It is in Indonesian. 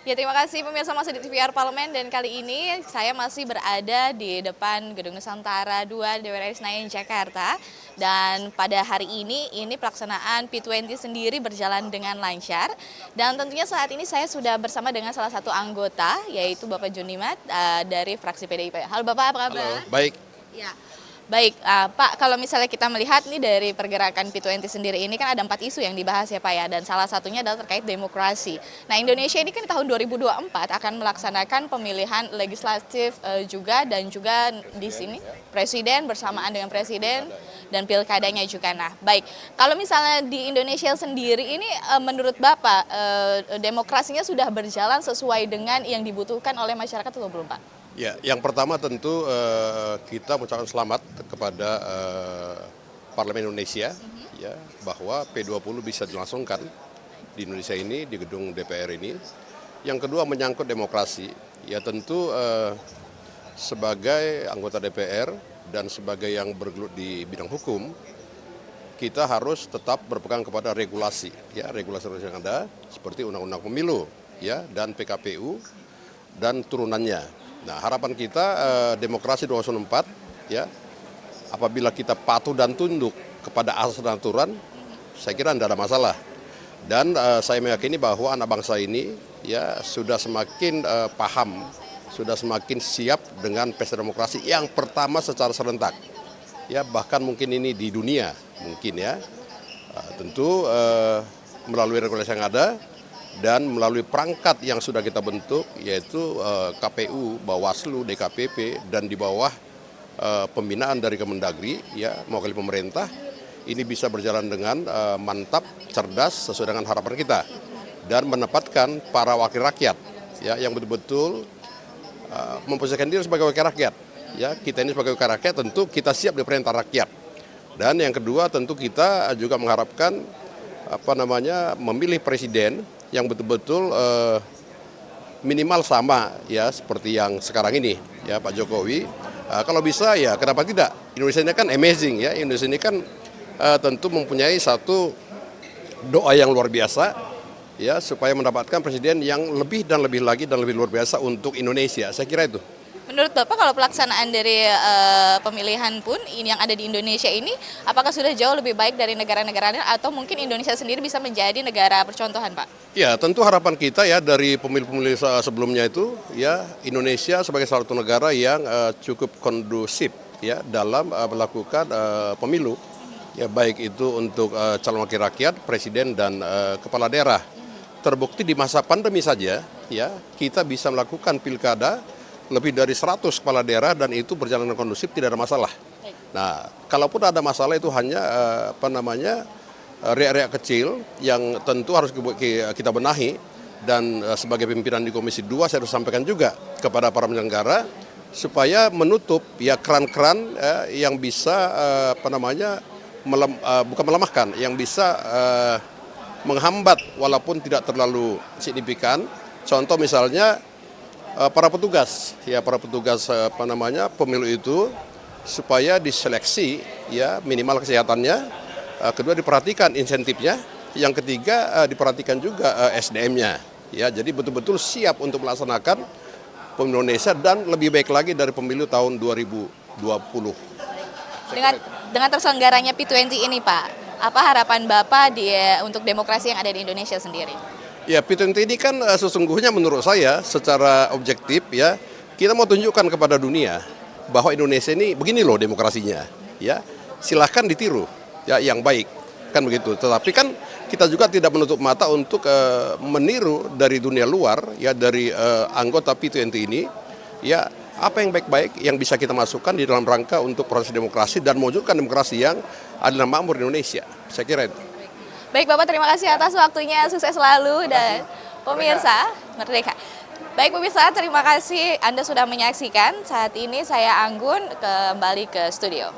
Ya, terima kasih pemirsa masih di TVR Parlemen dan kali ini saya masih berada di depan Gedung Nusantara 2 DPR RI Senayan Jakarta. Dan pada hari ini pelaksanaan P20 sendiri berjalan dengan lancar. Dan tentunya saat ini saya sudah bersama dengan salah satu anggota yaitu Bapak Junimat dari fraksi PDIP. Halo Bapak, apa kabar? Halo, baik. Ya. Baik, Pak, kalau misalnya kita melihat nih dari pergerakan P20 sendiri ini kan ada 4 isu yang dibahas ya Pak ya, dan salah satunya adalah terkait demokrasi. Nah, Indonesia ini kan di tahun 2024 akan melaksanakan pemilihan legislatif juga dan juga di sini presiden bersamaan dengan presiden dan pilkadanya juga. Nah, baik, kalau misalnya di Indonesia sendiri ini menurut Bapak demokrasinya sudah berjalan sesuai dengan yang dibutuhkan oleh masyarakat atau belum Pak? Ya, yang pertama tentu kita mengucapkan selamat kepada Parlemen Indonesia ya bahwa P20 bisa dilangsungkan di Indonesia ini di gedung DPR ini. Yang kedua menyangkut demokrasi. Ya tentu sebagai anggota DPR dan sebagai yang bergelut di bidang hukum, kita harus tetap berpegang kepada regulasi yang ada seperti Undang-Undang Pemilu ya dan PKPU dan turunannya. Nah, harapan kita demokrasi 2024 ya apabila kita patuh dan tunduk kepada asas dan aturan, saya kira tidak ada masalah. Dan saya meyakini bahwa anak bangsa ini ya sudah semakin paham, sudah semakin siap dengan pesta demokrasi yang pertama secara serentak. Ya, bahkan mungkin ini di dunia mungkin ya. Tentu melalui regulasi yang ada dan melalui perangkat yang sudah kita bentuk yaitu KPU, Bawaslu, DKPP dan di bawah pembinaan dari Kemendagri ya mewakili pemerintah, ini bisa berjalan dengan mantap, cerdas sesuai dengan harapan kita dan menempatkan para wakil rakyat ya yang betul-betul memposisikan diri sebagai wakil rakyat. Ya, kita ini sebagai wakil rakyat tentu kita siap diperintah rakyat. Dan yang kedua tentu kita juga mengharapkan memilih presiden yang betul-betul minimal sama ya seperti yang sekarang ini ya Pak Jokowi. Kalau bisa ya kenapa tidak? Indonesia ini kan amazing ya. Indonesia ini kan tentu mempunyai satu doa yang luar biasa ya supaya mendapatkan presiden yang lebih dan lebih lagi dan lebih luar biasa untuk Indonesia. Saya kira itu. Menurut Bapak kalau pelaksanaan dari pemilihan pun ini yang ada di Indonesia ini, apakah sudah jauh lebih baik dari negara-negara lain atau mungkin Indonesia sendiri bisa menjadi negara percontohan Pak? Ya tentu harapan kita ya dari pemilih-pemilih sebelumnya itu ya Indonesia sebagai salah satu negara yang cukup kondusif ya dalam melakukan pemilu ya baik itu untuk calon wakil rakyat, presiden dan kepala daerah. Terbukti di masa pandemi saja ya kita bisa melakukan pilkada lebih dari 100 kepala daerah dan itu berjalan kondusif, tidak ada masalah. Nah, kalaupun ada masalah itu hanya riak-riak kecil yang tentu harus kita benahi dan sebagai pimpinan di Komisi 2 saya harus sampaikan juga kepada para penyelenggara supaya menutup ya keran-keran yang bisa bukan melemahkan, yang bisa menghambat walaupun tidak terlalu signifikan. Contoh misalnya para petugas pemilu itu supaya diseleksi ya minimal kesehatannya, kedua diperhatikan insentifnya, yang ketiga diperhatikan juga SDM-nya ya jadi betul-betul siap untuk melaksanakan pemilu Indonesia dan lebih baik lagi dari pemilu tahun 2020. Dengan terselenggaranya P20 ini Pak, apa harapan Bapak untuk demokrasi yang ada di Indonesia sendiri? Ya, P20 ini kan sesungguhnya menurut saya secara objektif ya kita mau tunjukkan kepada dunia bahwa Indonesia ini begini loh demokrasinya ya silahkan ditiru ya yang baik kan begitu. Tetapi kan kita juga tidak menutup mata untuk meniru dari dunia luar ya dari anggota P20 ini ya apa yang baik-baik yang bisa kita masukkan di dalam rangka untuk proses demokrasi dan mewujudkan demokrasi yang adil dan makmur di Indonesia. Saya kira itu. Baik Bapak, terima kasih atas waktunya, sukses selalu dan pemirsa Merdeka. Baik pemirsa, terima kasih Anda sudah menyaksikan. Saat ini saya Anggun kembali ke studio.